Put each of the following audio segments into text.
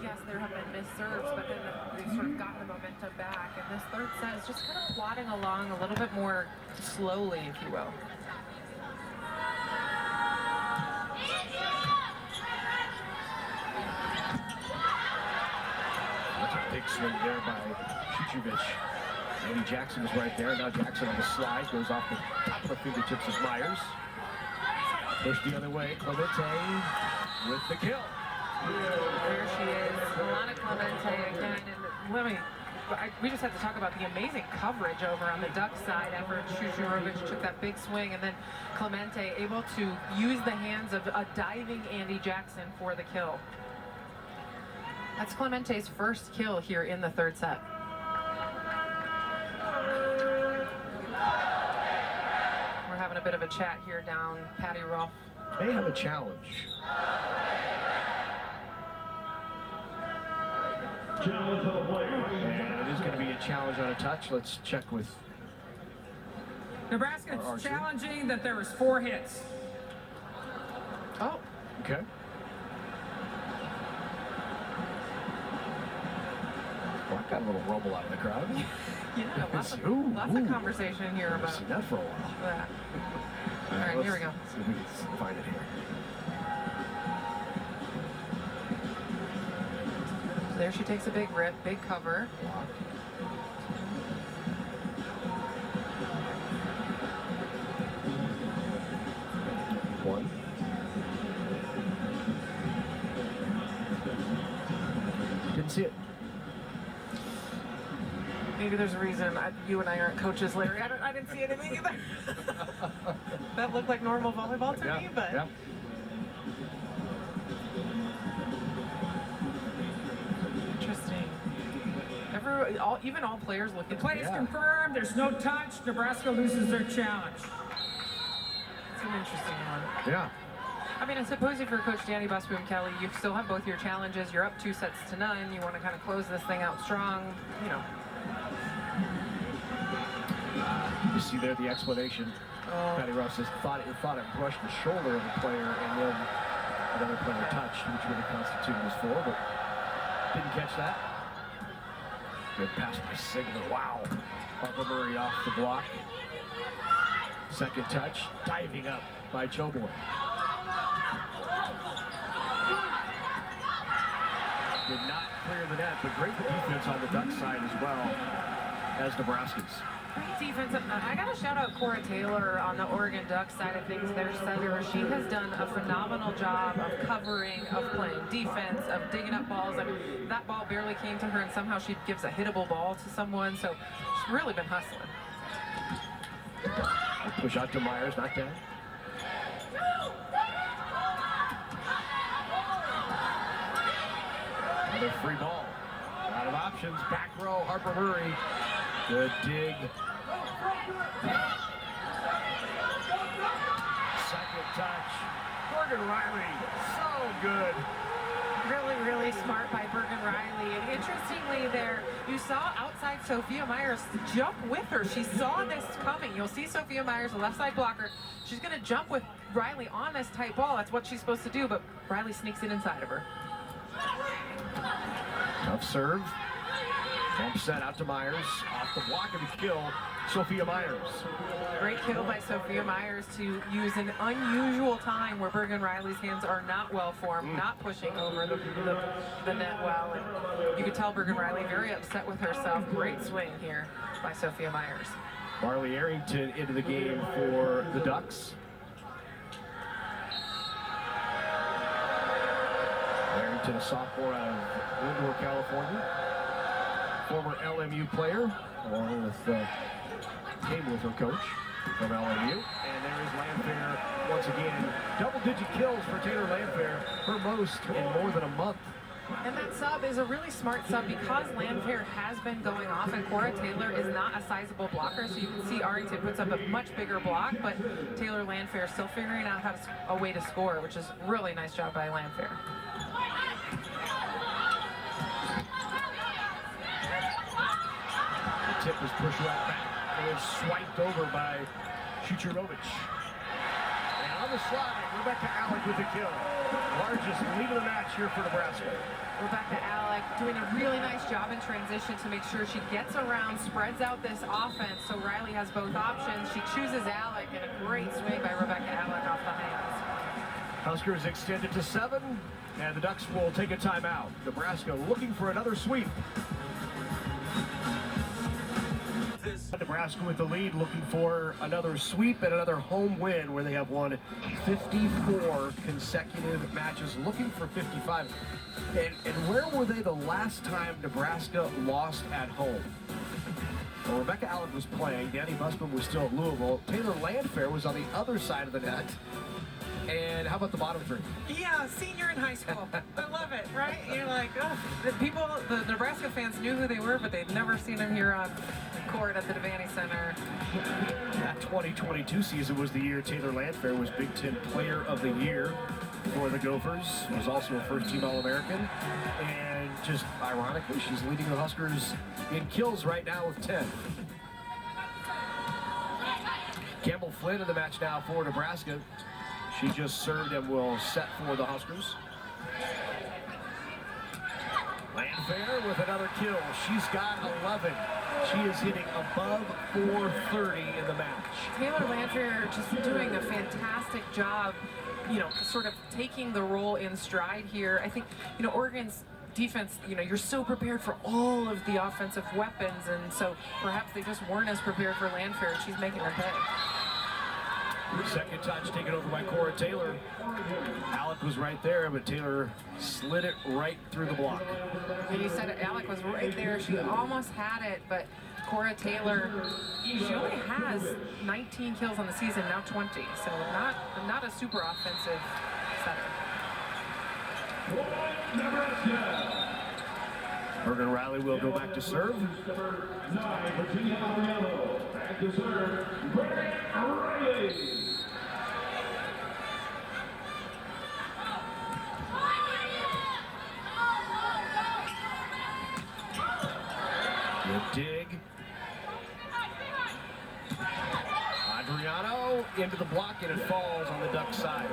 yes, there have been missed serves, but then they've sort of gotten the momentum back. And this third set is just kind of plodding along a little bit more slowly, if you will. That's a big swing there by Shuchovic. Andy Jackson is right there. Now Jackson on the slide goes off the top of the fingertips of Myers. Pushed the other way. Clemente with the kill. There she is, Alana Clemente again. And we just had to talk about the amazing coverage over on the Ducks side after Shuchovic took that big swing, and then Clemente able to use the hands of a diving Andy Jackson for the kill. That's Clemente's first kill here in the third set. We're having a bit of a chat here down Patty Rolfe. May have a challenge. And it is going to be a challenge on a touch. Let's check with Nebraska challenging that there was 4 hits. Oh. Okay. Well, I got a little rumble out of the crowd. Yeah, lots of conversation here about. I've seen that for a while. That. All right, here we go. See if we can find it here. There she takes a big rip, big cover. One. Didn't see it. Maybe there's a reason you and I aren't coaches, Larry. I didn't see anything either. That looked like normal volleyball to me, but. Yeah. Interesting. Even all players look at The play is confirmed. There's no touch. Nebraska loses their challenge. It's an interesting one. Yeah. I mean, I suppose if you're Coach Danny Busboom Kelly, you still have both your challenges. You're up 2-0. You want to kind of close this thing out strong, you know. You see there the explanation. Patty Rolfe says thought it brushed the shoulder of the player and then another player touched, which really constituted his 4, but didn't catch that. Good pass by Sigler. Wow. Harper Murray off the block. Second touch. Diving up by Choboy. Did not clear the net, but great defense on the Ducks side as well as Nebraska's. Great defense. I got to shout out Cora Taylor on the Oregon Ducks side of things. Their setter, she has done a phenomenal job of covering, of playing defense, of digging up balls. I mean, that ball barely came to her, and somehow she gives a hittable ball to someone. So she's really been hustling. Push out to Myers, not down. Another free ball. Out of options. Back row, Harper Murray. Good dig. Second touch. Bergen Riley. So good. Really, really smart by Bergen Riley. And interestingly there, you saw outside Sophia Myers jump with her. She saw this coming. You'll see Sophia Myers, the left side blocker. She's going to jump with Riley on this tight ball. That's what she's supposed to do, but Riley sneaks it inside of her. Tough serve. Bump set out to Myers. Off the block of the kill, Sophia Myers. Great kill by Sophia Myers to use an unusual time where Bergen Riley's hands are not well formed, not pushing over the net well. And you could tell Bergen Riley very upset with herself. Great swing here by Sophia Myers. Marley Arrington into the game for the Ducks. Arrington, a sophomore out of Windward, California. Former LMU player, along with came with her coach from LMU. And there is Landfair once again. Double-digit kills for Taylor Landfair, her most in more than a month. And that sub is a really smart sub because Landfair has been going off and Cora Taylor is not a sizable blocker, so you can see Arrington puts up a much bigger block, but Taylor Landfair still figuring out a way to score, which is really nice job by Landfair. The tip was pushed right back and was swiped over by Shuchovic. And on the slide. Rebecca Alec with the kill. Largest lead of the match here for Nebraska. Rebecca Alec doing a really nice job in transition to make sure she gets around, spreads out this offense so Riley has both options. She chooses Alec, and a great swing by Rebecca Alec off the hands. Huskers extended to 7, and the Ducks will take a timeout. Nebraska looking for another sweep. Nebraska with the lead, looking for another sweep and another home win where they have won 54 consecutive matches, looking for 55. And where were they the last time Nebraska lost at home? Well, Rebecca Allen was playing. Danny Busman was still at Louisville. Taylor Landfair was on the other side of the net. And how about the bottom three? Yeah, senior in high school. I love it, right? You're like, oh, the Nebraska fans knew who they were, but they'd never seen them here on court at the Devaney Center. That 2022 season was the year Taylor Landfair was Big Ten Player of the Year for the Gophers. Was also a first-team All-American. And just ironically, she's leading the Huskers in kills right now with 10. Campbell Flynn in the match now for Nebraska. She just served and will set for the Huskers. Landfair with another kill. She's got 11. She is hitting above 430 in the match. Taylor Landfair just doing a fantastic job, you know, sort of taking the role in stride here. I think, you know, Oregon's defense, you know, you're so prepared for all of the offensive weapons, and so perhaps they just weren't as prepared for Landfair, and she's making them pay. Second touch taken over by Cora Taylor. Alec was right there, but Taylor slid it right through the block. And you said it, Alec was right there. She almost had it, but Cora Taylor, she only has 19 kills on the season, now 20. So not a super offensive setter. Morgan Riley will go back to serve. Number 9, Virginia Adriano. Back to serve, Morgan Riley. Good dig. Adriano into the block, and it falls on the Duck side.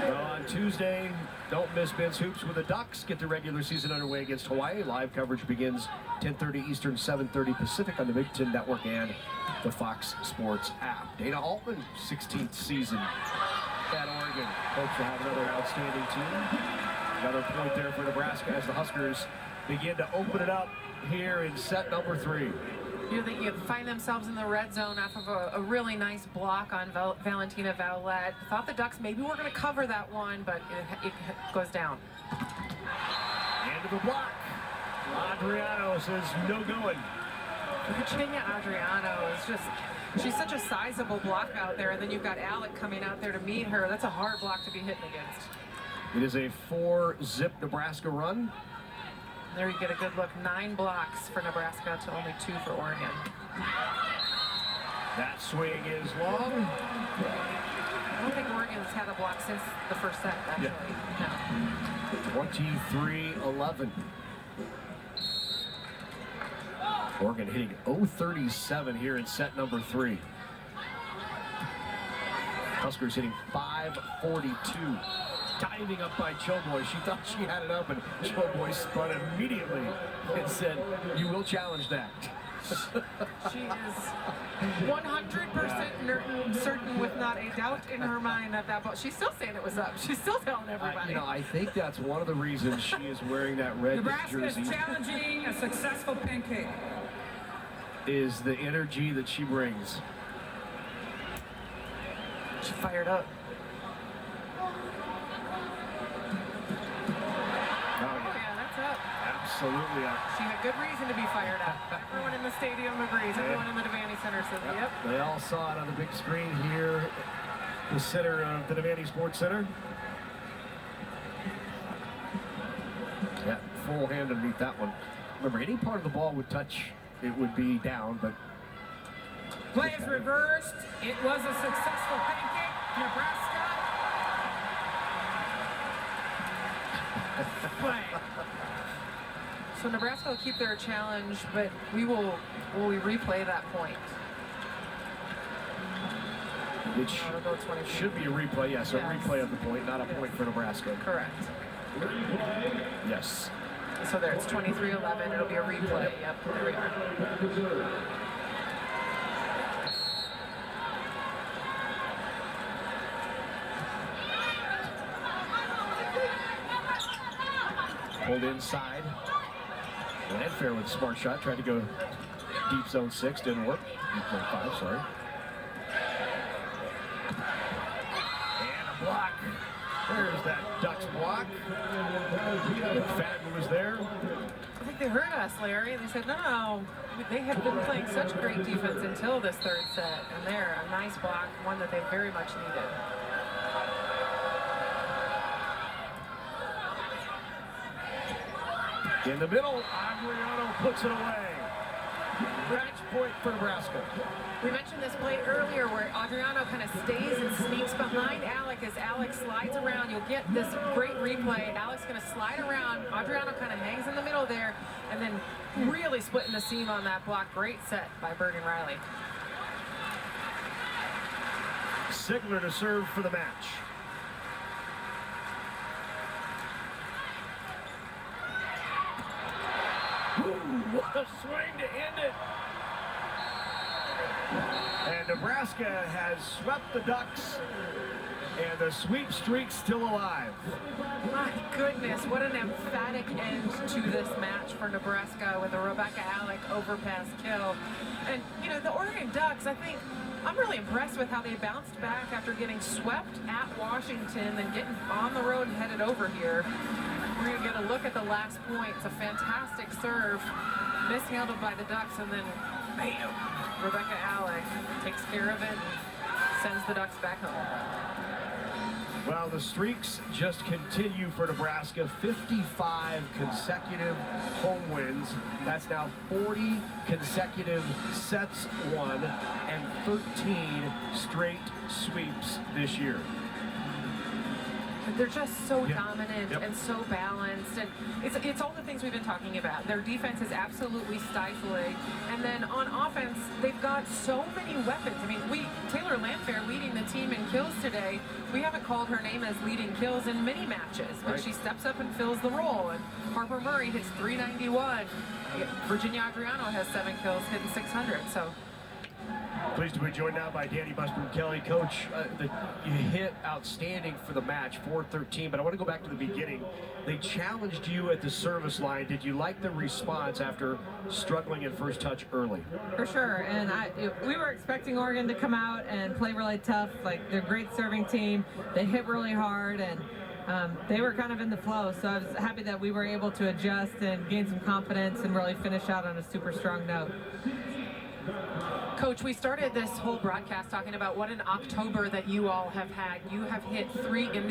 Well, on Tuesday, don't miss Ben's Hoops with the Ducks. Get the regular season underway against Hawaii. Live coverage begins 10:30 Eastern, 7:30 Pacific on the Big Ten Network and the Fox Sports app. Dana Altman, 16th season at Oregon. Hopes to have another outstanding team. Another point there for Nebraska as the Huskers begin to open it up here in set number 3. You know, you find themselves in the red zone off of a really nice block on Valentina Valette. Thought the Ducks maybe were going to cover that one, but it goes down. Into the block. Adriano says no going. Virginia Adriano is just, she's such a sizable block out there, and then you've got Alec coming out there to meet her. That's a hard block to be hitting against. It is a 4-zip Nebraska run. There you get a good look. 9 blocks for Nebraska to only 2 for Oregon. That swing is long. I don't think Oregon's had a block since the first set, actually. Yeah. No. 23-11. Oregon hitting 037 here in set number 3. Huskers hitting 542. Diving up by Choboy. She thought she had it up, and Choboy spun immediately and said, "You will challenge that." She is 100% certain, with not a doubt in her mind, that ball. She's still saying it was up. She's still telling everybody. You know, I think that's one of the reasons she is wearing that red Nebraska jersey. is challenging a successful pancake. Is the energy that she brings. She fired up. Absolutely. She had good reason to be fired up. Everyone in the stadium agrees. Everyone in the Devaney Center says, yep. They all saw it on the big screen here, the center of the Devaney Sports Center. Yeah, full hand underneath that one. Remember, any part of the ball would touch, it would be down, but... Play is reversed. It was a successful pancake. Nebraska. Play. So Nebraska will keep their challenge, but will we replay that point? which It'll go 20 feet. should be a replay. Yes, a Yes. replay of the point, not a point for Nebraska. Correct. Yes. So there, it's 23-11. It'll be a replay. Yep, there we are. Pulled inside. Landfair with a smart shot. Tried to go deep zone 6. Didn't work. Deep zone 5, sorry. And a block. There's that Ducks block. McFadden was there. I think they heard us, Larry. They said, no, they have been playing such great defense until this third set. And there, a nice block, one that they very much needed. In the middle, Adriano puts it away. Match point for Nebraska. We mentioned this play earlier where Adriano kind of stays and sneaks behind Alec as Alec slides around. You'll get this great replay. Alec's going to slide around. Adriano kind of hangs in the middle there and then really splitting the seam on that block. Great set by Bergen Riley. Sigler to serve for the match. Ooh, what a swing to end it. And Nebraska has swept the Ducks, and the sweep streak's still alive. My goodness, what an emphatic end to this match for Nebraska with a Rebecca Alec overpass kill. And, you know, the Oregon Ducks, I think, I'm really impressed with how they bounced back after getting swept at Washington, then getting on the road and headed over here. We're going to get a look at the last point. It's a fantastic serve, mishandled by the Ducks, and then, bam, Rebecca Alec takes care of it and sends the Ducks back home. Well, the streaks just continue for Nebraska. 55 consecutive home wins. That's now 40 consecutive sets won and 13 straight sweeps this year. They're just so dominant Yep. and so balanced, and it's all the things we've been talking about. Their defense is absolutely stifling, and then on offense, they've got so many weapons. I mean, Taylor Landfair leading the team in kills today. We haven't called her name as leading kills in many matches, but Right. she steps up and fills the role. And Harper Murray hits 391. Virginia Adriano has 7 kills, hitting 600. So. Pleased to be joined now by Danny Busby Kelly. Coach, you hit outstanding for the match, 4-13, but I want to go back to the beginning. They challenged you at the service line. Did you like the response after struggling at first touch early? For sure, and we were expecting Oregon to come out and play really tough. Like, they're a great serving team. They hit really hard, and they were kind of in the flow, so I was happy that we were able to adjust and gain some confidence and really finish out on a super strong note. Coach, we started this whole broadcast talking about what an October that you all have had. You have hit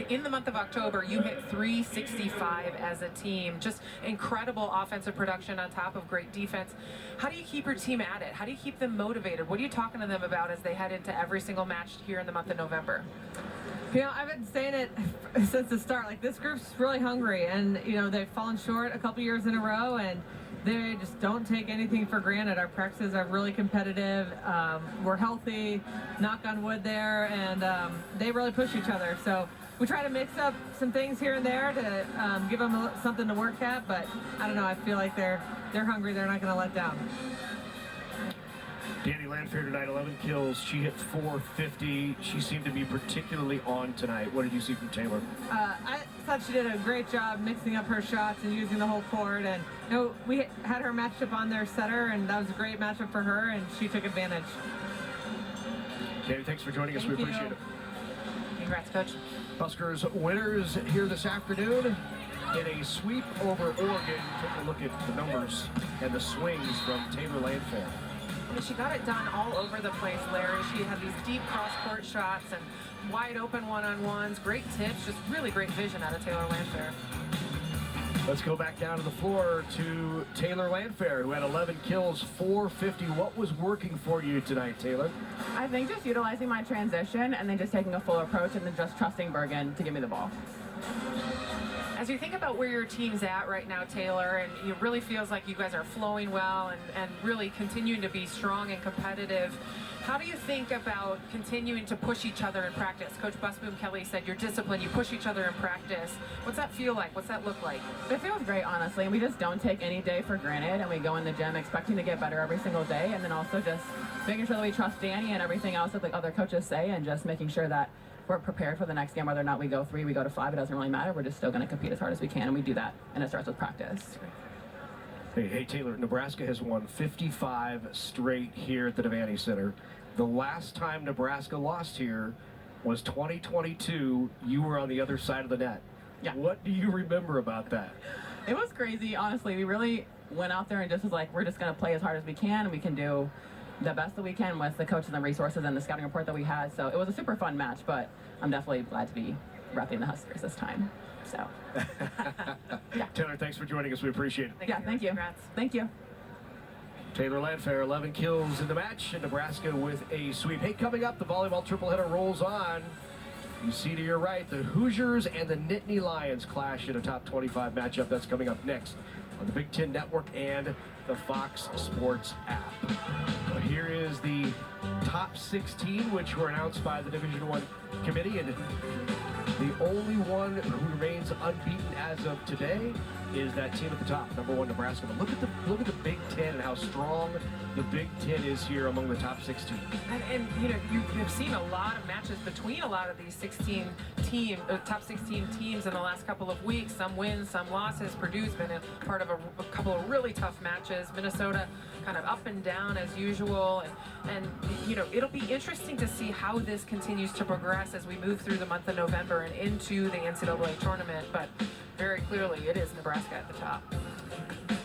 in the month of October, you hit 365 as a team. Just incredible offensive production on top of great defense. How do you keep your team at it? How do you keep them motivated? What are you talking to them about as they head into every single match here in the month of November? You know, I've been saying it since the start. Like, this group's really hungry, and, you know, they've fallen short a couple years in a row, and they just don't take anything for granted. Our practices are really competitive. We're healthy, knock on wood there, and they really push each other. So we try to mix up some things here and there to give them something to work at, but I don't know, I feel like they're hungry. They're not going to let down. Danny Landfair tonight, 11 kills. She hit 450. She seemed to be particularly on tonight. What did you see from Taylor? I thought she did a great job mixing up her shots and using the whole court. And, you know, we had her matched up on their setter, and that was a great matchup for her, and she took advantage. Danny, thanks for joining us. We appreciate it. Congrats, Coach. Huskers winners here this afternoon in a sweep over Oregon. Take a look at the numbers and the swings from Taylor Landfair. I mean, she got it done all over the place, Larry. She had these deep cross-court shots and wide open one-on-ones, great tips, just really great vision out of Taylor Landfair. Let's go back down to the floor to Taylor Landfair, who had 11 kills, 450. What was working for you tonight, Taylor? I think just utilizing my transition and then just taking a full approach and then just trusting Bergen to give me the ball. As you think about where your team's at right now, Taylor, and it really feels like you guys are flowing well and really continuing to be strong and competitive, how do you think about continuing to push each other in practice? Coach Busboom Kelly said you're disciplined, you push each other in practice. What's that feel like? What's that look like? It feels great, honestly. We just don't take any day for granted, and we go in the gym expecting to get better every single day, and then also just making sure that we trust Danny and everything else that the other coaches say, and just making sure that we're prepared for the next game. Whether or not we go 3, we go to 5, it doesn't really matter. We're just still going to compete as hard as we can, and we do that, and it starts with practice. Hey, Taylor, Nebraska has won 55 straight here at the Devaney Center. The last time Nebraska lost here was 2022. You were on the other side of the net. Yeah. What do you remember about that? It was crazy, honestly. We really went out there and just was like, we're just going to play as hard as we can, and we can do the best that we can with the coaches and resources and the scouting report that we had. So it was a super fun match, but I'm definitely glad to be repping the Huskers this time. So, yeah. Taylor, thanks for joining us. We appreciate it. Thank you. Congrats. Thank you. Taylor Landfair, 11 kills in the match, and Nebraska with a sweep. Hey, coming up, the volleyball tripleheader rolls on. You see to your right, the Hoosiers and the Nittany Lions clash in a top 25 matchup. That's coming up next on the Big Ten Network and the Fox Sports app. But here is the top 16, which were announced by the Division I committee, and the only one who remains unbeaten as of today is that team at the top, number 1 Nebraska. But look at the Big Ten and how strong the Big Ten is here among the top 16. And you know, you've seen a lot of matches between a lot of these top 16 teams in the last couple of weeks. Some wins, some losses. Purdue's been a part of a couple of really tough matches. Minnesota kind of up and down as usual. And you know, it'll be interesting to see how this continues to progress as we move through the month of November and into the NCAA tournament. But very clearly, it is Nebraska at the top.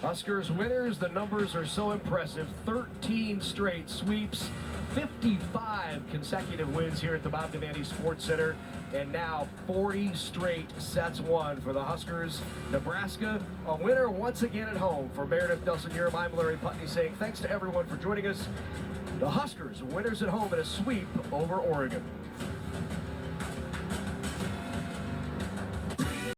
Huskers winners, the numbers are so impressive. 13 straight sweeps, 55 consecutive wins here at the Bob Devaney Sports Center, and now 40 straight sets won for the Huskers. Nebraska, a winner once again at home. For Meredith Nelson-Urim, I'm Larry Putney saying thanks to everyone for joining us. The Huskers winners at home in a sweep over Oregon.